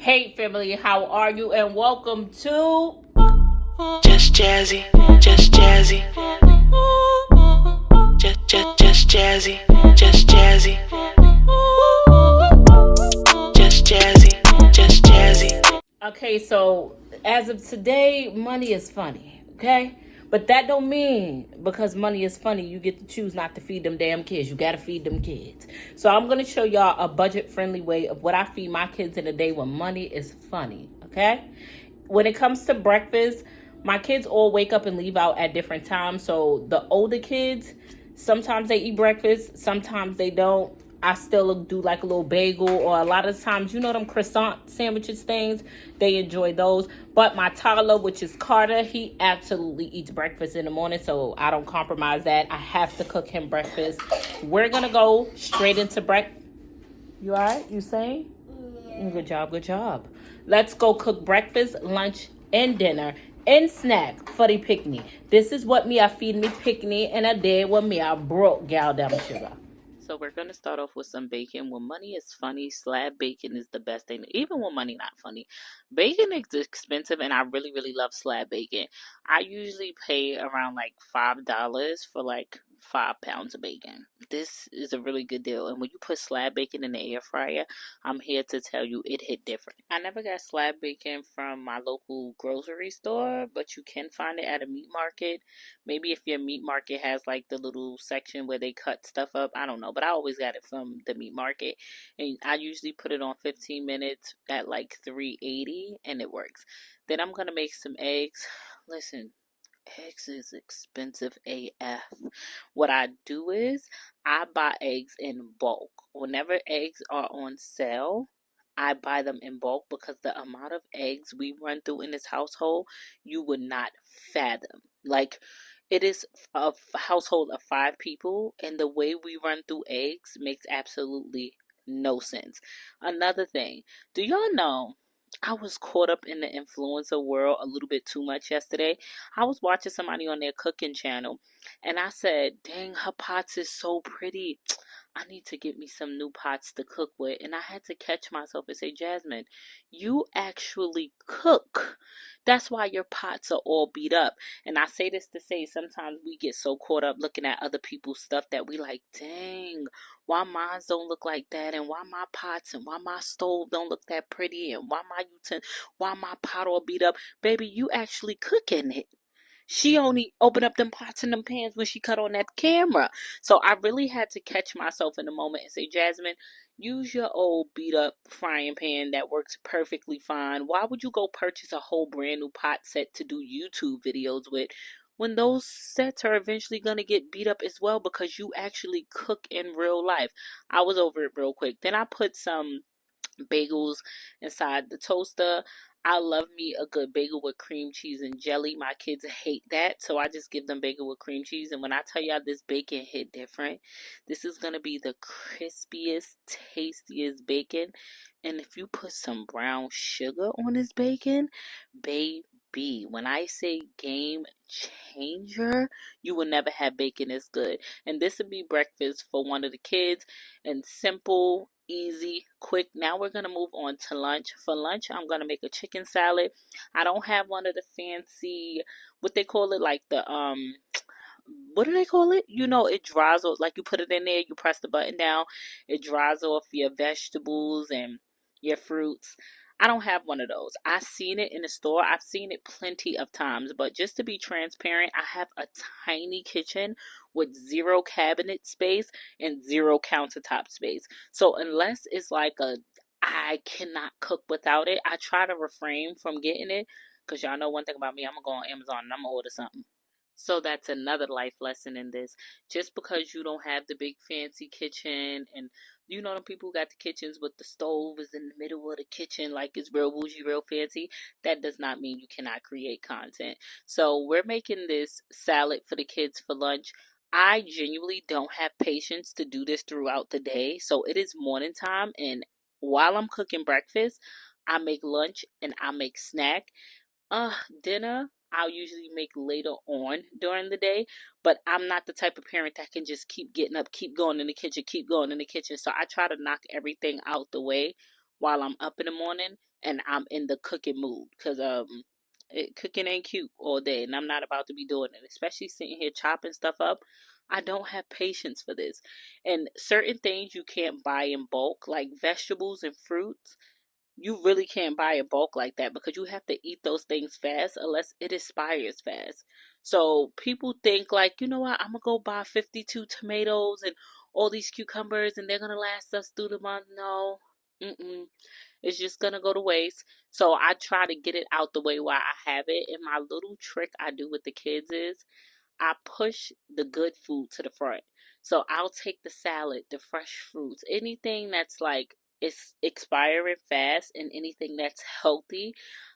Hey family, how are you? And welcome to Just Jazzy, Just Jazzy, Just Jazzy, Just Jazzy, Just Jazzy, Just Jazzy. Okay, so as of today, money is funny, okay? But that don't mean because money is funny, you get to choose not to feed them damn kids. You gotta feed them kids. So I'm gonna show y'all a budget-friendly way of what I feed my kids in a day when money is funny, okay? When it comes to breakfast, my kids all wake up and leave out at different times. So the older kids, sometimes they eat breakfast, sometimes they don't. I still do like a little bagel, or a lot of times, you know, them croissant sandwiches things, they enjoy those. But my toddler, which is Carter, he absolutely eats breakfast in the morning, so I don't compromise that. I have to cook him breakfast. We're gonna go straight into breakfast. You all right? You saying? Yeah. Good job, good job. Let's go cook breakfast, lunch, and dinner and snack for the picnic. This is what me I feed me picnic and a day when me I broke gal damn sugar. So we're gonna start off with some bacon. When money is funny, slab bacon is the best thing. Even when money not funny, bacon is expensive, and I really, really love slab bacon. I usually pay around like $5 for like 5 pounds of bacon. This is a really good deal. And when you put slab bacon in the air fryer, I'm here to tell you it hit different. I never got slab bacon from my local grocery store, but you can find it at a meat market. Maybe if your meat market has like the little section where they cut stuff up, I don't know. But I always got it from the meat market. And I usually put it on 15 minutes at like 380 and it works. Then I'm going to make some eggs. Listen, eggs is expensive AF. What I do is I buy eggs in bulk. Whenever eggs are on sale, I buy them in bulk because the amount of eggs we run through in this household, you would not fathom. Like, it is a household of 5 people, and the way we run through eggs makes absolutely no sense. Another thing, do y'all know I was caught up in the influencer world a little bit too much yesterday? I was watching somebody on their cooking channel, and I said, dang, her pots is so pretty. I need to get me some new pots to cook with. And I had to catch myself and say, Jasmine, you actually cook. That's why your pots are all beat up. And I say this to say sometimes we get so caught up looking at other people's stuff that we like, dang, why mine don't look like that, and why my pots and why my stove don't look that pretty, and why my pot all beat up. Baby, you actually cook in it. She only opened up them pots and them pans when she cut on that camera. So I really had to catch myself in the moment and say, Jasmine, use your old beat up frying pan that works perfectly fine. Why would you go purchase a whole brand new pot set to do YouTube videos with when those sets are eventually going to get beat up as well because you actually cook in real life? I was over it real quick. Then I put some bagels inside the toaster. I love me a good bagel with cream cheese and jelly. My kids hate that, so I just give them bagel with cream cheese. And when I tell y'all this bacon hit different, this is gonna be the crispiest, tastiest bacon. And if you put some brown sugar on this bacon, baby, when I say game changer, you will never have bacon as good. And this would be breakfast for one of the kids, and simple, easy, quick. Now we're gonna move on to lunch. For lunch, I'm gonna make a chicken salad. I don't have one of the fancy, what they call it, like the what do they call it? You know, it dries off, like you put it in there, you press the button down, it dries off your vegetables and your fruits. I don't have one of those. I've seen it in the store. I've seen it plenty of times, but just to be transparent, I have a tiny kitchen with zero cabinet space and zero countertop space. So unless it's like a I cannot cook without it, I try to refrain from getting it because y'all know one thing about me, I'm gonna go on Amazon and I'm gonna order something. So that's another life lesson in this. Just because you don't have the big fancy kitchen, and you know the people who got the kitchens with the stove is in the middle of the kitchen like it's real bougie, real fancy, that does not mean you cannot create content. So we're making this salad for the kids for lunch. I genuinely don't have patience to do this throughout the day. So it is morning time, and while I'm cooking breakfast, I make lunch and I make snack. Dinner I'll usually make later on during the day, but I'm not the type of parent that can just keep getting up, keep going in the kitchen, keep going in the kitchen. So I try to knock everything out the way while I'm up in the morning. and I'm in the cooking mood, because cooking ain't cute all day, and I'm not about to be doing it, especially sitting here chopping stuff up. I don't have patience for this. And certain things you can't buy in bulk, like vegetables and fruits. You really can't buy in bulk like that, because you have to eat those things fast unless it expires fast. So people think like, you know what, I'm gonna go buy 52 tomatoes and all these cucumbers and they're gonna last us through the month. No. Mm-mm. It's just gonna go to waste. So I try to get it out the way while I have it. And my little trick I do with the kids is I push the good food to the front. So I'll take the salad, the fresh fruits, anything that's like it's expiring fast, and anything that's healthy,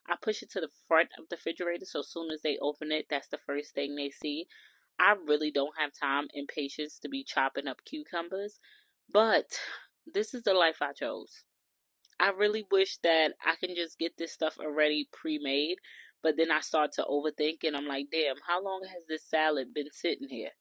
I push it to the front of the refrigerator. So as soon as they open it, that's the first thing they see. I really don't have time and patience to be chopping up cucumbers, but this is the life I chose. I really wish that I can just get this stuff already pre-made, but then I start to overthink and I'm like, damn, how long has this salad been sitting here?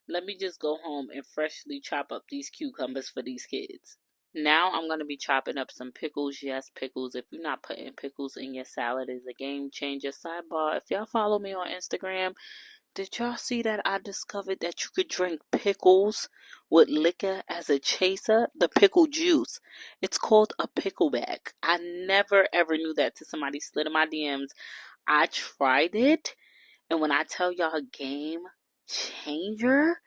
Let me just go home and freshly chop up these cucumbers for these kids. Now I'm going to be chopping up some pickles. Yes, pickles. If you're not putting pickles in your salad, is a game changer. Sidebar, if y'all follow me on Instagram, did y'all see that I discovered that you could drink pickles with liquor as a chaser? The pickle juice. It's called a pickleback. I never ever knew that till somebody slid in my DMs. I tried it, and when I tell y'all game changer,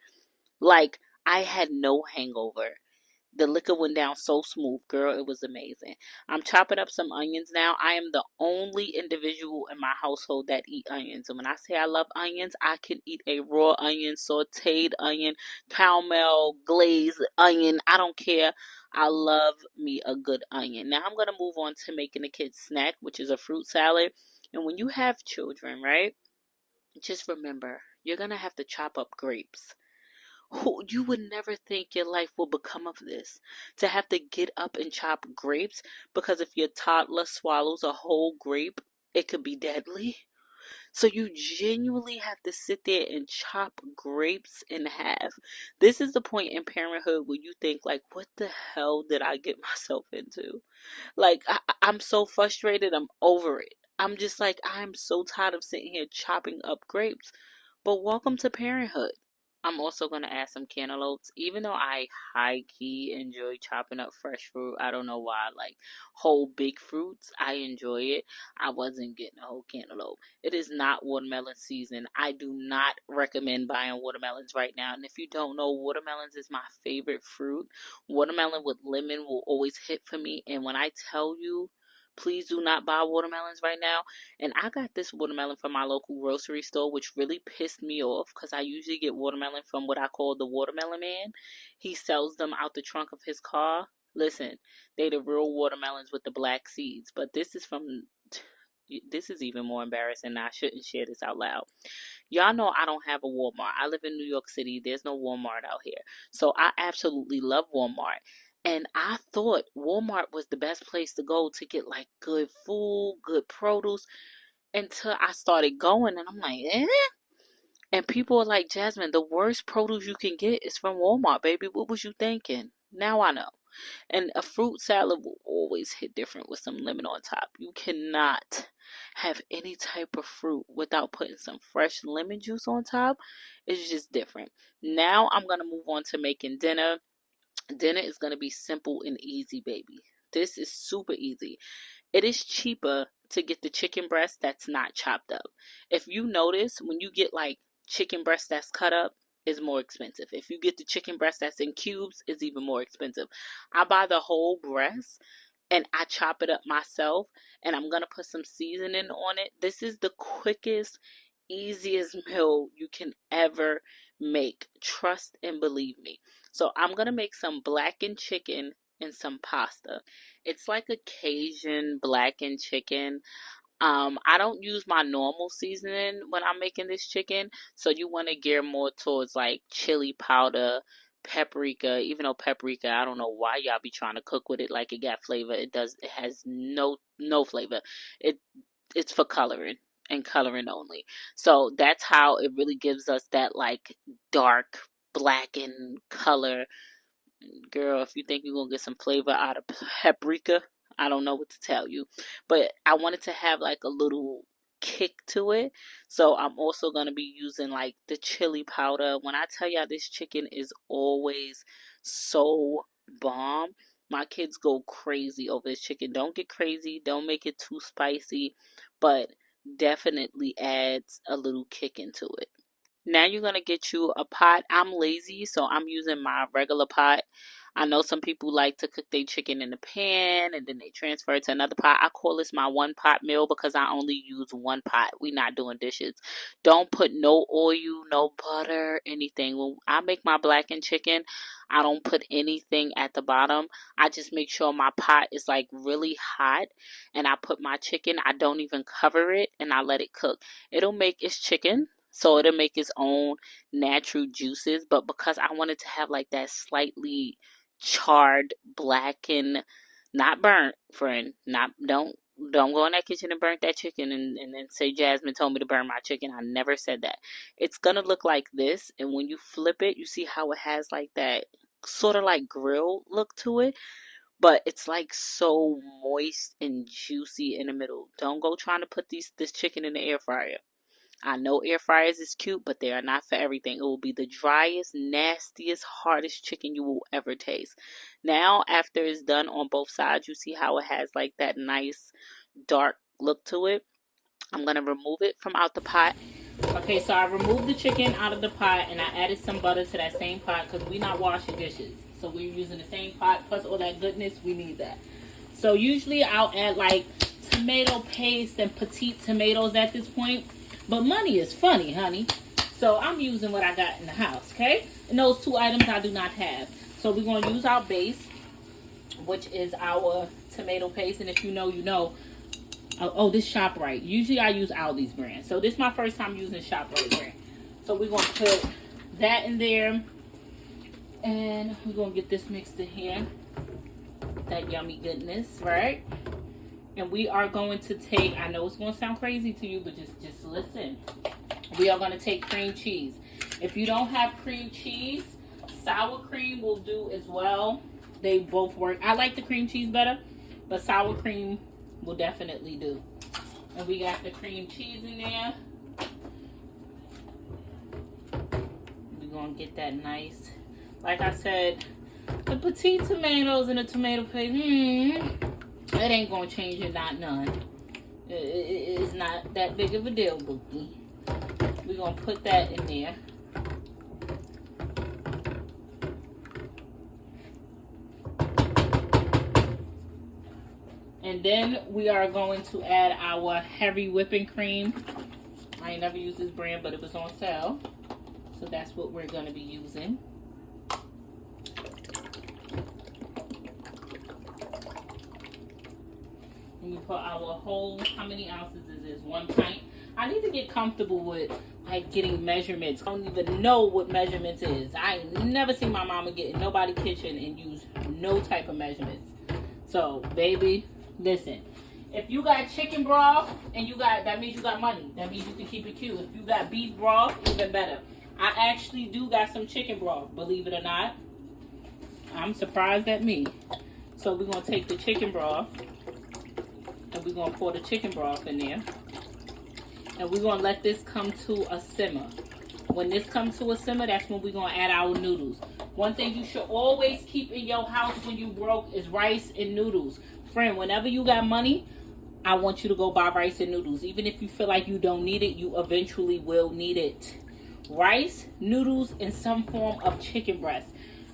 like I had no hangover. The liquor went down so smooth, girl. It was amazing. I'm chopping up some onions now. I am the only individual in my household that eat onions. And when I say I love onions, I can eat a raw onion, sauteed onion, caramel, glazed onion. I don't care. I love me a good onion. Now I'm going to move on to making the kids' snack, which is a fruit salad. And when you have children, right, just remember, you're going to have to chop up grapes. Who you would never think your life will become of this, to have to get up and chop grapes, because if your toddler swallows a whole grape, it could be deadly. So you genuinely have to sit there and chop grapes in half. This is the point in parenthood where you think like, what the hell did I get myself into? Like, I'm so frustrated. I'm over it. I'm just like, I'm so tired of sitting here chopping up grapes. But welcome to parenthood. I'm also going to add some cantaloupes. Even though I high key enjoy chopping up fresh fruit, I don't know why. Like whole big fruits, I enjoy it. I wasn't getting a whole cantaloupe. It is not watermelon season. I do not recommend buying watermelons right now. And if you don't know, watermelons is my favorite fruit. Watermelon with lemon will always hit for me. And when I tell you, please do not buy watermelons right now. And I got this watermelon from my local grocery store, which really pissed me off because I usually get watermelon from what I call the Watermelon Man. He sells them out the trunk of his car. Listen, they the real watermelons with the black seeds. But this is even more embarrassing. I shouldn't share this out loud. Y'all know I don't have a Walmart. I live in New York City. There's no Walmart out here. So I absolutely love Walmart. And I thought Walmart was the best place to go to get like good food, good produce, until I started going, and I'm like, eh? And people are like, Jasmine, the worst produce you can get is from Walmart, baby. What was you thinking? Now I know. And a fruit salad will always hit different with some lemon on top. You cannot have any type of fruit without putting some fresh lemon juice on top. It's just different. Now I'm going to move on to making dinner. Dinner is going to be simple and easy, baby. This is super easy. It is cheaper to get the chicken breast that's not chopped up. If you notice, when you get like chicken breast that's cut up, it's more expensive. If you get the chicken breast that's in cubes, it's even more expensive. I buy the whole breast and I chop it up myself, and I'm going to put some seasoning on it. This is the quickest, easiest meal you can ever make. Trust and believe me. So I'm going to make some blackened chicken and some pasta. It's like a Cajun blackened chicken. I don't use my normal seasoning when I'm making this chicken, so you want to gear more towards like chili powder, paprika. Even though paprika, I don't know why y'all be trying to cook with it like it got flavor. It has no flavor. It's for coloring and coloring only. So that's how it really gives us that like dark blackened color. Girl, if you think you're gonna get some flavor out of paprika, I don't know what to tell you. But I wanted to have like a little kick to it. So I'm also going to be using like the chili powder. When I tell y'all, this chicken is always so bomb. My kids go crazy over this chicken. Don't get crazy. Don't make it too spicy. But definitely adds a little kick into it. Now you're going to get you a pot. I'm lazy, so I'm using my regular pot. I know some people like to cook their chicken in the pan and then they transfer it to another pot. I call this my one pot meal because I only use one pot. We not doing dishes. Don't put no oil, no butter, anything. When I make my blackened chicken, I don't put anything at the bottom. I just make sure my pot is like really hot and I put my chicken. I don't even cover it and I let it cook. It'll make its chicken. So it'll make its own natural juices. But because I wanted to have like that slightly charred, blackened, not burnt, friend. Don't go in that kitchen and burn that chicken and then say Jasmine told me to burn my chicken. I never said that. It's gonna look like this, and when you flip it, you see how it has like that sort of like grill look to it. But it's like so moist and juicy in the middle. Don't go trying to put this chicken in the air fryer. I know air fryers is cute, but they are not for everything. It will be the driest, nastiest, hardest chicken you will ever taste. Now, after it's done on both sides, you see how it has like that nice dark look to it. I'm going to remove it from out the pot. Okay, so I removed the chicken out of the pot and I added some butter to that same pot because we're not washing dishes. So we're using the same pot plus all that goodness. We need that. So usually I'll add like tomato paste and petite tomatoes at this point. But money is funny, honey. So I'm using what I got in the house, okay? And those two items I do not have. So we're going to use our base, which is our tomato paste. And if you know, you know. Oh, this ShopRite. Usually I use Aldi's brand. So this is my first time using ShopRite brand. So we're going to put that in there. And we're going to get this mixed in here. That yummy goodness, right? And we are going to take, I know it's going to sound crazy to you, but just listen. We are going to take cream cheese. If you don't have cream cheese, sour cream will do as well. They both work. I like the cream cheese better, but sour cream will definitely do. And we got the cream cheese in there. We're going to get that nice. Like I said, the petite tomatoes and the tomato paste, it ain't gonna change it, not none. It's not that big of a deal, Bookie. We're gonna put that in there. And then we are going to add our heavy whipping cream. I ain't never used this brand, but it was on sale. So that's what we're gonna be using. We put our whole, how many ounces is this? 1 pint. I need to get comfortable with like getting measurements. I don't even know what measurements is. I ain't never seen my mama get in nobody's kitchen and use no type of measurements. So, baby, listen. If you got chicken broth and you got, that means you got money. That means you can keep it cute. If you got beef broth, even better. I actually do got some chicken broth, believe it or not. I'm surprised at me. So we're going to take the chicken broth. And we're going to pour the chicken broth in there. And we're going to let this come to a simmer. When this comes to a simmer, that's when we're going to add our noodles. One thing you should always keep in your house when you broke is rice and noodles. Friend, whenever you got money, I want you to go buy rice and noodles. Even if you feel like you don't need it, you eventually will need it. Rice, noodles, and some form of chicken breast.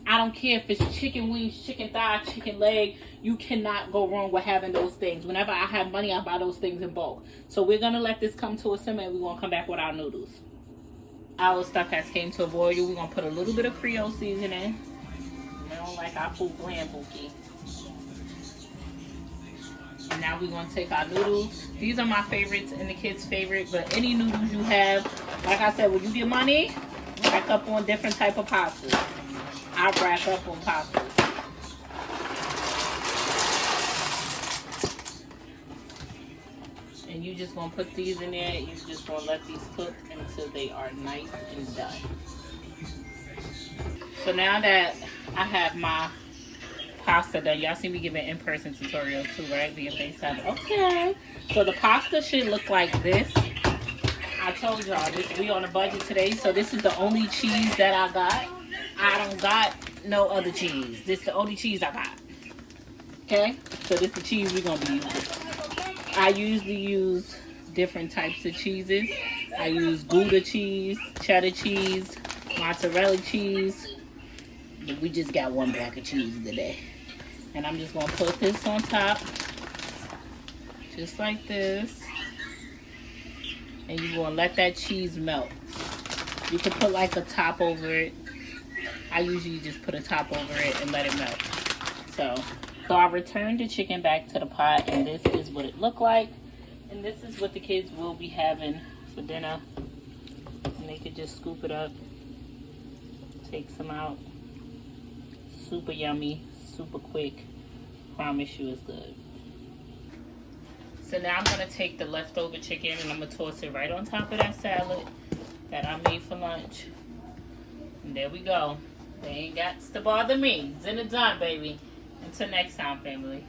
I don't care if it's chicken wings, chicken thigh, chicken leg. You cannot go wrong with having those things. Whenever I have money, I buy those things in bulk. So we're going to let this come to a simmer and we're going to come back with our noodles. Our stuff has came to a boil. We're going to put a little bit of Creole seasoning. I don't like our food bland, Bookie. And now we're going to take our noodles. These are my favorites and the kids' favorite. But any noodles you have, like I said, when you get money, rack up on different type of pastas. I rack up on pastas. And you just going to put these in there. And you're just going to let these cook until they are nice and done. So now that I have my pasta done. Y'all see me giving in-person tutorials too, right? Via FaceTime. Okay. So the pasta should look like this. I told y'all this. We on a budget today, so this is the only cheese that I got. I don't got no other cheese. This is the only cheese I got. Okay? So this is the cheese we're gonna be using. I usually use different types of cheeses. I use Gouda cheese, cheddar cheese, mozzarella cheese. We just got one bag of cheese today. And I'm just gonna put this on top. Just like this. And you're gonna let that cheese melt. You can put like a top over it. I usually just put a top over it and let it melt. So I returned the chicken back to the pot, and this is what it looked like. And this is what the kids will be having for dinner. And they could just scoop it up, take some out. Super yummy, super quick. Promise you it's good. So now I'm gonna take the leftover chicken and I'm gonna toss it right on top of that salad that I made for lunch. And there we go. They ain't got to bother me. It's in the done, baby. Until next time, family.